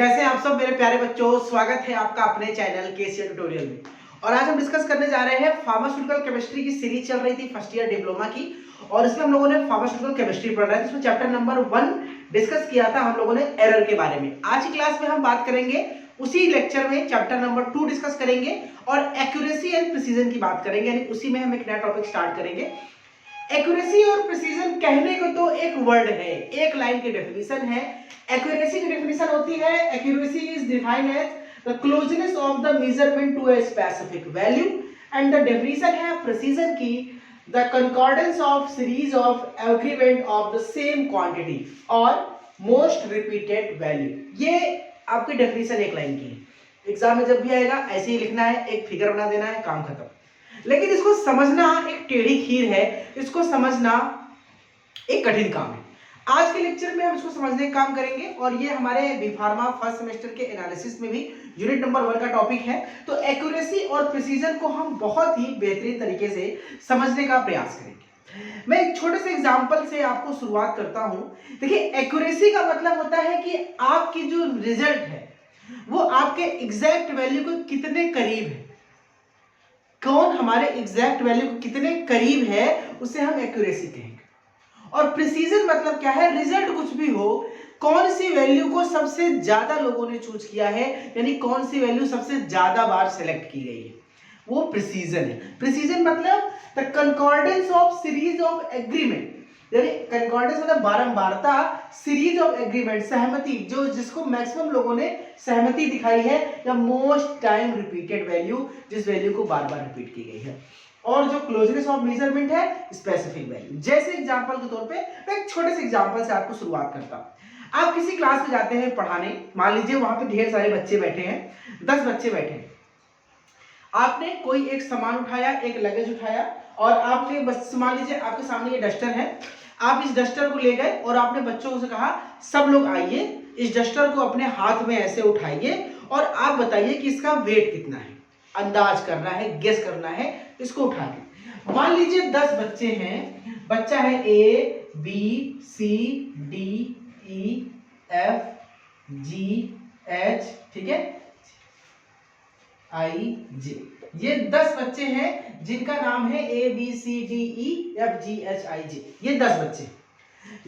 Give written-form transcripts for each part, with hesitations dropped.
कैसे हैं आप सब मेरे प्यारे बच्चों। स्वागत है आपका अपने चैनल केसीएल ट्यूटोरियल में। और आज हम डिस्कस करने जा रहे हैं फार्मास्यूटिकल केमिस्ट्री की सीरीज चल रही थी फर्स्ट ईयर डिप्लोमा की, और इसमें हम लोगों ने फार्मास्यूटिकल केमिस्ट्री पढ़ रहे थे। इसमें चैप्टर नंबर 1 डिस्कस किया था हम लोगों ने एरर के बारे में। आज की क्लास में हम बात करेंगे उसी लेक्चर में चैप्टर नंबर 2 डिस्कस करेंगे और एक्यूरेसी एंड प्रिसीजन की बात करेंगे, यानी उसी में हम एक नया टॉपिक स्टार्ट करेंगे। एक्यूरेसी और प्रिसीजन कहने को तो एक वर्ड है, एक लाइन की डेफिनेशन है। एक्यूरेसी की डेफिनेशन होती है, accuracy is defined as the closeness of the measurement to a specific value, and the definition है प्रिसीजन की the concordance of series of agreement of the same quantity और most repeated value. ये आपकी definition एक line की है। Exam में जब भी आएगा ऐसे ही लिखना है, एक फिगर बना देना है, काम खत्म। लेकिन इसको समझना एक टेढ़ी खीर है, इसको समझना एक कठिन काम है। आज के लेक्चर में हम इसको समझने का काम करेंगे, और ये हमारे बी फार्मा फर्स्ट सेमेस्टर के एनालिसिस में भी यूनिट नंबर 1 का टॉपिक है। तो एक्यूरेसी और प्रिसीजन को हम बहुत ही बेहतरीन तरीके से समझने का प्रयास करेंगे। मैं एक छोटे से एग्जांपल से आपको शुरुआत करता हूं। देखिए, एक्यूरेसी का मतलब होता है कि आपकी जो रिजल्ट है वो आपके एग्जैक्ट वैल्यू के कितने करीब है। कौन हमारे एग्जैक्ट वैल्यू को कितने करीब है उसे हम एक्यूरेसी कहेंगे। और प्रिसीजन मतलब क्या है, रिजल्ट कुछ भी हो, कौन सी वैल्यू को सबसे ज्यादा लोगों ने चूज किया है, यानी कौन सी वैल्यू सबसे ज्यादा बार सेलेक्ट की गई है, वो प्रिसीजन है। प्रिसीजन मतलब the concordance of series of agreement, यानी कंकॉर्डेंस मतलब बारंबारता, सीरीज ऑफ एग्रीमेंट सहमति, जो जिसको मैक्सिमम लोगों ने सहमति दिखाई है, या मोस्ट टाइम रिपीटेड वैल्यू, जिस वैल्यू को बार बार रिपीट की गई है, और जो क्लोजनेस ऑफ मेजरमेंट है स्पेसिफिक वैल्यू। जैसे एग्जांपल के तौर पे मैं एक छोटे से एग्जांपल से आपको शुरुआत करता हूं। आप किसी क्लास में जाते हैं पढ़ाने, मान लीजिए वहां पे ढेर सारे बच्चे बैठे हैं, 10 बच्चे बैठे हैं। आपने कोई एक सामान उठाया, एक लगेज उठाया, और आपने बस मान लीजिए आपके सामने ये डस्टर है, आप इस डस्टर को ले गए और आपने बच्चों से कहा सब लोग आइए, इस डस्टर को अपने हाथ में ऐसे उठाइए और आप बताइए कि इसका वेट कितना है। अंदाज करना है, गेस करना है, इसको उठा के। मान लीजिए 10 बच्चे हैं, बच्चा है A B C D E F G H, ठीक है, I J। ये 10 बच्चे हैं जिनका नाम है A B C D E F G H I J। ये 10 बच्चे,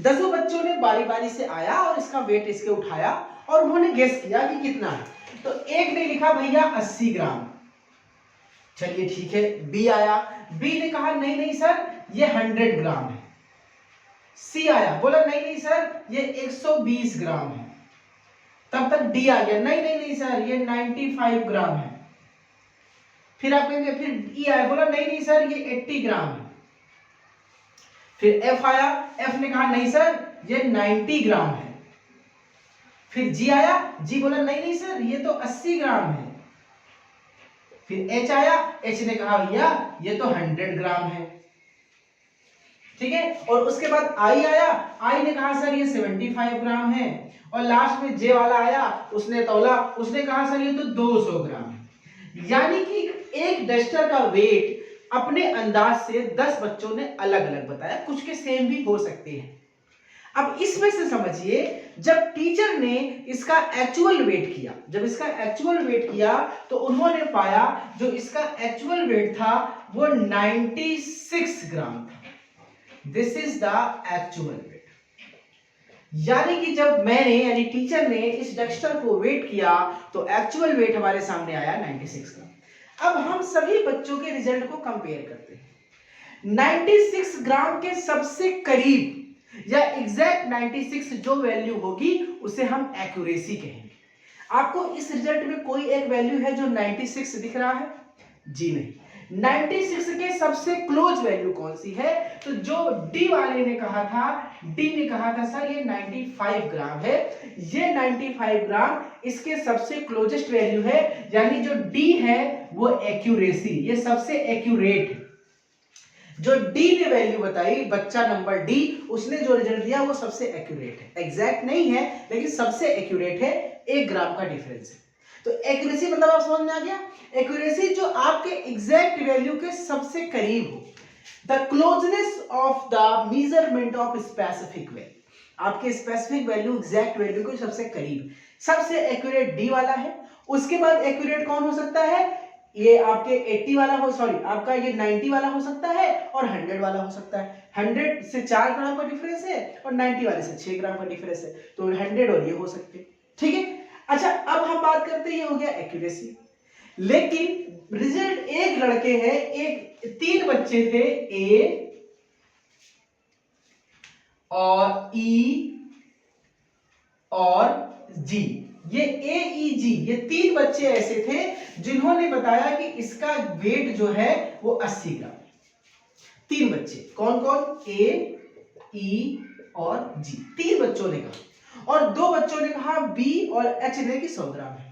10 बच्चों ने बारी बारी से आया और इसका वेट इसके उठाया और उन्होंने गेस किया कि कितना है। तो एक ने लिखा भैया 80 ग्राम, चलिए ठीक है। बी आया, बी ने कहा नहीं नहीं सर ये 100 ग्राम है। सी आया, बोला नहीं नहीं सर ये 120 ग्राम है। तब तक डी आ गया, नहीं नहीं नहीं सर ये 95 ग्राम है। फिर आप कहेंगे, फिर ई आया, बोला नहीं नहीं सर ये 80 ग्राम है। फिर एफ आया, एफ ने कहा नहीं सर ये 90 ग्राम है। फिर जी आया, जी बोला नहीं नहीं सर ये तो 80 ग्राम है। फिर एच आया, एच ने कहा भैया ये तो 100 ग्राम है, ठीक है। और उसके बाद आई आया, आई ने कहा सर ये 75 ग्राम है। और लास्ट में जे वाला आया, उसने तौला, उसने कहा सर ये तो 200 ग्राम है। यानी कि एक डस्टर का वेट अपने अंदाज से 10 बच्चों ने अलग अलग बताया, कुछ के सेम भी हो सकते हैं। अब इसमें से समझिए, जब टीचर ने इसका एक्चुअल वेट किया, जब इसका एक्चुअल वेट किया तो उन्होंने पाया जो इसका एक्चुअल वेट था वो 96 ग्राम था। This is the actual wait. यानी कि जब मैंने यानी टीचर ने इस डस्टर को वेट किया तो एक्चुअल वेट हमारे सामने आया 96 ग्राम। अब हम सभी बच्चों के रिजल्ट को कंपेयर करते हैं। 96 ग्राम के सबसे करीब या एग्जैक्ट 96 जो वैल्यू होगी उसे हम एक्यूरेसी कहेंगे। आपको इस रिजल्ट में कोई एक वैल्यू है जो 96 दिख रहा है? जी नहीं। 96 के सबसे क्लोज वैल्यू कौन सी है? तो जो डी वाले ने कहा था, डी ने कहा था सर ये 95 ग्राम है। ये 95 ग्राम इसके सबसे क्लोजेस्ट वैल्यू है, यानी जो डी है वो एक्यूरेसी, ये सबसे एक्यूरेट है। जो डी ने वैल्यू बताई, बच्चा नंबर डी, उसने जो रिजल्ट दिया वो सबसे एक्यूरेट है। एग्जैक्ट नहीं है लेकिन सबसे एक्यूरेट है, 1 ग्राम का डिफरेंस है। तो एक्यूरेसी मतलब आप समझ में आ गया? एक्यूरेसी जो आपके एग्जैक्ट वैल्यू के सबसे करीब हो, the closeness of the measurement of specific value. आपके स्पेसिफिक वैल्यू, एग्जैक्ट वैल्यू के सबसे करीब। सबसे एक्यूरेट डी वाला है। उसके बाद एक्यूरेट कौन हो सकता है? ये आपके 80 वाला हो, सॉरी आपका ये 90 वाला हो सकता है और 100 वाला हो सकता है। 100 से 4 ग्राम का डिफरेंस है और 90 वाले से 6 ग्राम का डिफरेंस है, तो 100 और ये हो सकते हैं। ठीक है, अच्छा अब हम बात करते हैं, ये हो गया एक्यूरेसी। लेकिन रिजल्ट, एक लड़के हैं, एक 3 बच्चे थे, ए और ई और जी, ये ए ई जी, ये 3 बच्चे ऐसे थे जिन्होंने बताया कि इसका वेट जो है वो 80 ग्राम। 3 बच्चे, कौन कौन? ए, ई और जी, 3 बच्चों ने कहा, और 2 बच्चों ने कहा बी और एच ने कि 100 ग्राम है।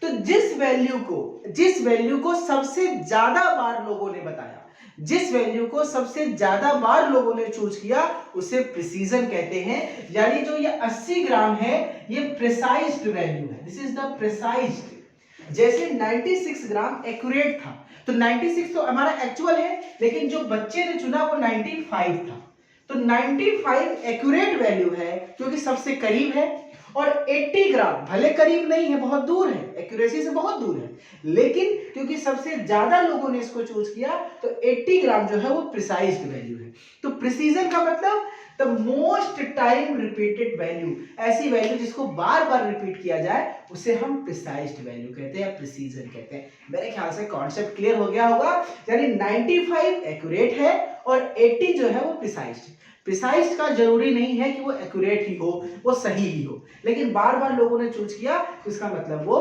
तो जिस वैल्यू को सबसे ज्यादा बार लोगों ने बताया, जिस वैल्यू को सबसे ज्यादा बार लोगों ने चूज किया, उसे प्रिसीजन कहते हैं। यानी जो ये 80 ग्राम है, ये प्रिसाइज्ड वैल्यू है। This is the precised. जैसे 96 ग्राम एक्यूरेट था, तो 96 तो हमारा एक्चुअल है, लेकिन जो बच्चे ने चुना वो 95 था। तो 95 एक्यूरेट वैल्यू है क्योंकि सबसे करीब है, और 80 ग्राम भले करीब नहीं है, बहुत दूर है, एक्यूरेसी से बहुत दूर है, लेकिन क्योंकि सबसे ज्यादा लोगों ने इसको चूज किया, तो 80 ग्राम जो है वो प्रिसाइज्ड वैल्यू है। तो प्रिसीजन का मतलब the most time repeated value, ऐसी वैल्यू जिसको बार बार रिपीट किया जाए उसे हम प्रिसाइज्ड वैल्यू कहते हैं या प्रिसीजन कहते हैं। मेरे ख्याल से कॉन्सेप्ट क्लियर हो गया होगा। यानी 95 एक्यूरेट है और 80 जो है वो प्रिसाइज्ड। प्रिसाइज का जरूरी नहीं है कि वो एक्यूरेट ही हो, वो सही ही हो, लेकिन बार बार लोगों ने चूज किया तो इसका मतलब वो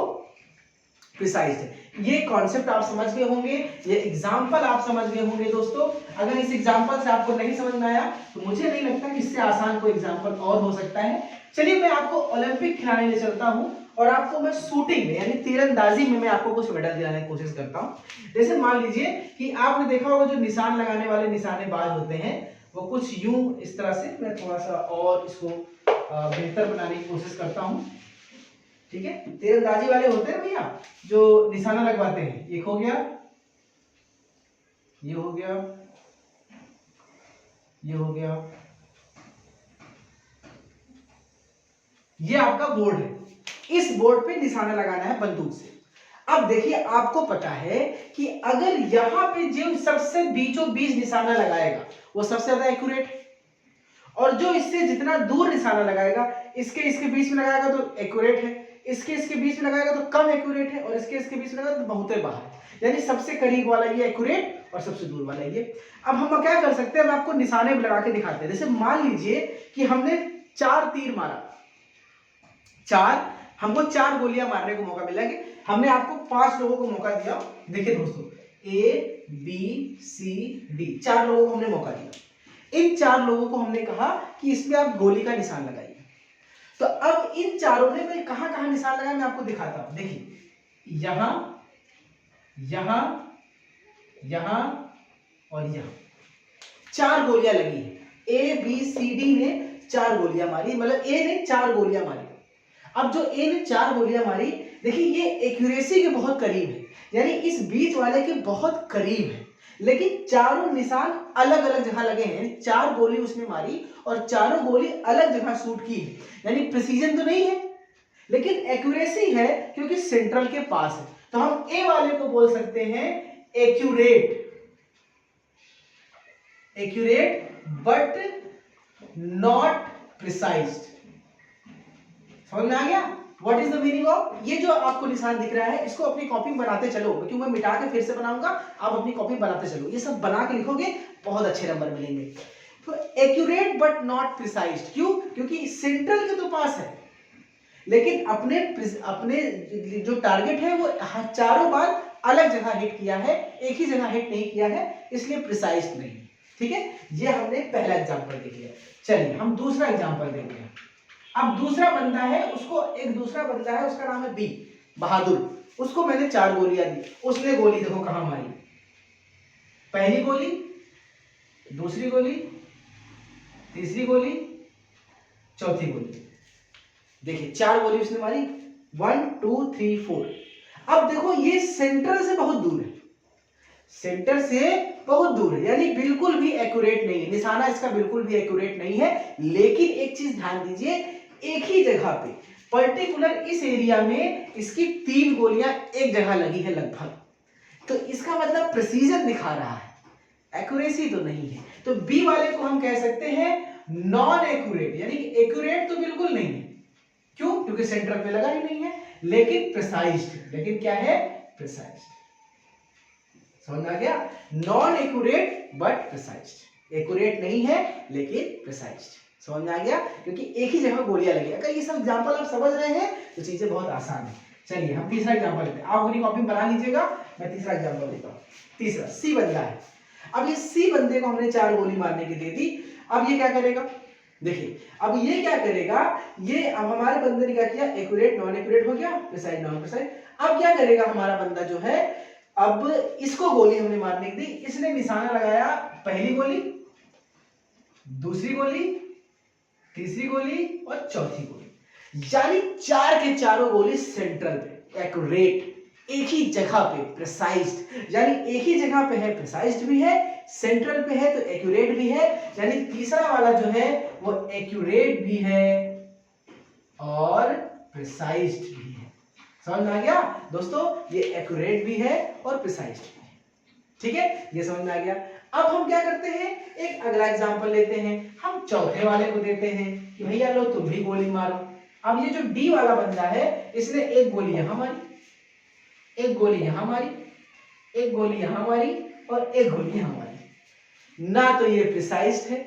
प्रिसाइज है। ये कॉन्सेप्ट आप समझ गए होंगे, ये एग्जांपल आप समझ गए होंगे दोस्तों। अगर इस एग्जांपल से आपको नहीं समझ में आया तो मुझे नहीं लगता कि इससे आसान कोई एग्जांपल और हो सकता है। चलिए मैं आपको ओलंपिक खिलाने ले चलता हूं और आपको मैं शूटिंग में यानी तीरंदाजी में मैं आपको कुछ मेडल दिलाने की कोशिश करता हूं। जैसे मान लीजिए कि आपने देखा होगा जो निशान लगाने वाले निशानेबाज होते हैं वो कुछ यूं इस तरह से, मैं थोड़ा सा और इसको बेहतर बनाने की कोशिश करता हूं। ठीक है, तीरंदाजी वाले होते हैं भैया जो निशाना लगवाते हैं, एक हो गया, ये हो गया, ये हो गया, ये आपका बोर्ड है। इस बोर्ड पे निशाना लगाना है बंदूक से। अब देखिए आपको पता है कि अगर यहां पे जो सबसे बीचों बीच निशाना लगाएगा वो सबसे ज्यादा एक्यूरेट है, और जो इससे जितना दूर निशाना लगाएगा, इसके बीच में लगाएगा तो एक्यूरेट है, इसके बीच में लगाएगा तो कम एक्यूरेट है, और इसके बीच में लगाएगा तो बहुत बाहर। यानी सबसे करीब वाला ये एक्यूरेट और सबसे दूर वाला ये। अब हम क्या कर सकते हैं, हम आपको निशाने लगा के दिखाते हैं। जैसे मान लीजिए कि हमने 4 तीर मारा, हमको 4 गोलियां मारने को मौका मिला कि हमने आपको 5 लोगों को मौका दिया। देखिए दोस्तों, ए बी सी डी, 4 लोगों को हमने मौका दिया। इन 4 लोगों को हमने कहा कि इसमें आप गोली का निशान लगाइए। तो अब इन चारों ने मैं कहां कहां निशान लगाया मैं आपको दिखाता हूं। देखिए यहां, यहां, यहां और यहां 4 गोलियां लगी है। ए बी सी डी ने 4 गोलियां मारी, मतलब ए ने 4 गोलियां मारी। अब जो ए ने 4 गोलियां मारी, देखिए ये एक्यूरेसी के बहुत करीब है, यानी इस बीच वाले के बहुत करीब है, लेकिन चारों निशान अलग अलग जगह लगे हैं। 4 गोली उसने मारी और चारों गोली अलग जगह शूट की है, यानी प्रिसीजन तो नहीं है लेकिन एक्यूरेसी है क्योंकि सेंट्रल के पास है। तो हम ए वाले को बोल सकते हैं एक्यूरेट, बट नॉट प्रिसाइज्ड। समझ में आ गया? What is the meaning of, ये जो आपको निशान दिख रहा है इसको अपनी कॉपी बनाते चलो, क्योंकि मैं मिटा के फिर से बनाऊंगा, आप अपनी कॉपी बनाते चलो, ये सब बना के लिखोगे बहुत अच्छे नंबर मिलेंगे। तो एक्यूरेट बट नॉट प्रिसाइज्ड, क्यों? क्योंकि सेंट्रल के तो पास है, लेकिन अपने जो टारगेट है वो चारों बार अलग जगह हिट किया है, एक ही जगह हिट नहीं किया है, इसलिए प्रिसाइज्ड नहीं। ठीक है, ये हमने पहला एग्जांपल देख लिया। चलिए हम दूसरा एग्जांपल देखते हैं। अब दूसरा बंदा है, उसको एक दूसरा बंदा है, उसका नाम है बी बहादुर, उसको मैंने 4 गोलियां दी, उसने गोली देखो कहां मारी, पहली गोली, दूसरी गोली, तीसरी गोली, चौथी गोली। देखिए 4 गोली उसने मारी, 1 2 3 4। अब देखो ये सेंटर से बहुत दूर है, सेंटर से बहुत दूर है, यानी बिल्कुल भी एक्यूरेट नहीं है, निशाना इसका बिल्कुल भी एक्यूरेट नहीं है। लेकिन एक चीज ध्यान दीजिए, एक ही जगह पे पर्टिकुलर इस एरिया में इसकी 3 गोलियां एक जगह लगी है लगभग, तो इसका मतलब प्रिसीजन दिखा रहा है, एक्यूरेसी तो नहीं है। तो बी वाले को हम कह सकते हैं नॉन एक्यूरेट, यानी कि एक्यूरेट तो बिल्कुल नहीं है, क्यों? क्योंकि सेंटर पे लगा ही नहीं है, लेकिन प्रिसाइज्ड, लेकिन क्या है? प्रिसाइज्ड। समझ आ गया? Non accurate but precised, accurate नहीं है लेकिन प्रिसाइज्ड। समझ में आ गया? क्योंकि एक ही जगह गोलियां लगी। अगर ये सब एग्जांपल आप समझ रहे हैं तो चीजें बहुत आसान है। चलिए हम तीसरा एग्जांपल लेते हैं, आप अपनी कॉपी में बना लीजिएगा, मैं तीसरा एग्जांपल लेता हूं। तीसरा, सी बंदा है। अब ये सी बंदे को हमने 4 गोली मारने की दे दी। अब ये क्या करेगा? देखिए अब ये क्या करेगा, ये अब हमारे बंदे ने क्या किया, एक्यूरेट नॉन एक्यूरेट हो गया, प्रिसाइज नॉन प्रिसाइज। अब क्या करेगा हमारा बंदा जो है, अब इसको गोली हमने मारने की दी, इसने निशाना लगाया पहली गोली, दूसरी गोली, तीसरी गोली और चौथी गोली, यानी 4 के चारों गोली सेंट्रल पे, एक्यूरेट, एक ही जगह पे, प्रिसाइज्ड, यानी एक ही जगह पे है, प्रिसाइज्ड भी है, सेंट्रल पे है तो एक्यूरेट भी है, यानी तीसरा वाला जो है वो एक्यूरेट भी है और प्रिसाइज्ड भी है। समझ में आ गया दोस्तों? ये एक्यूरेट भी है और प्रिसाइज्ड भी है। ठीक है, ये समझ में आ गया। अब हम क्या करते हैं, एक अगला एग्जांपल लेते हैं, हम चौथे वाले को देते हैं कि भैया लो तुम भी गोली मारो। अब ये जो डी वाला बंदा है, इसने एक गोली यहां मारी, एक गोली यहां मारी, एक गोली यहां मारी और एक गोली यहां मारी। ना तो ये प्रिसाइज्ड है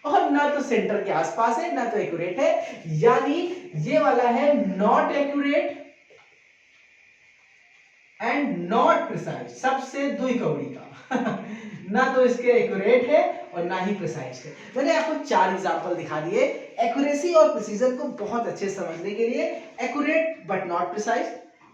और ना तो सेंटर के आसपास है, ना तो एक्यूरेट है, यानी ये वाला है not accurate and not precise, सबसे दुई कौड़ी का ना तो इसके एक्यूरेट है और ना ही प्रिसाइज है। मैंने आपको 4 एग्जांपल दिखा दिए एक्यूरेसी और प्रिसीजन को बहुत अच्छे से समझने के लिए। Accurate but not precise,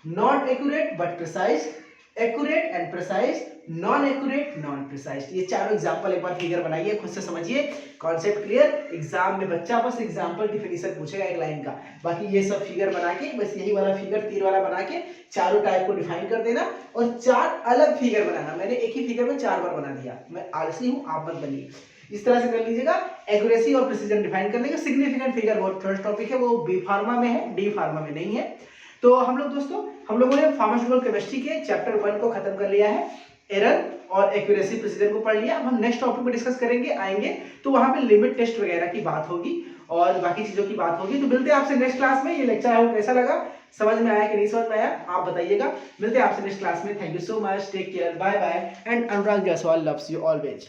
not accurate but precise, accurate and precise, non accurate non precise. ये चारों एग्जांपल एक बार फिगर बनाइए, खुद से समझिए, कॉन्सेप्ट क्लियर। एग्जाम में बच्चा बस एग्जांपल डिफिनीशन पूछेगा एक लाइन का, बाकी ये सब फिगर बना के, बस यही वाला फिगर तीर वाला बना के चारों टाइप को डिफाइन कर देना और 4 अलग फिगर बनाना। मैंने एक ही फिगर में 4 बार बना दिया, मैं आलसी हूं, आप मत बनिए, इस तरह से कर लीजिएगा। एक्यूरेसी और प्रिसीजन डिफाइन करने का सिग्निफिकेंट फिगर बहुत थर्ड टॉपिक है, वो बी फार्मा में है, डी फार्मा में नहीं है। तो हम लोगों ने फार्मास्यूटिकल केमिस्ट्री के चैप्टर 1 को खत्म कर लिया है, एरर और एक्यूरेसी प्रिसीजन को पढ़ लिया। अब हम नेक्स्ट टॉपिक पे डिस्कस करेंगे, आएंगे तो वहां पे लिमिट टेस्ट वगैरह की बात होगी और बाकी चीजों की बात होगी। तो मिलते हैं आपसे नेक्स्ट क्लास में। ये लेक्चर आपको कैसा लगा, समझ में आया कि नहीं समझ में आया, आप बताइएगा। मिलते हैं आपसे नेक्स्ट क्लास में। Thank you so much, take care, bye bye and Anurag Jaiswal loves you always.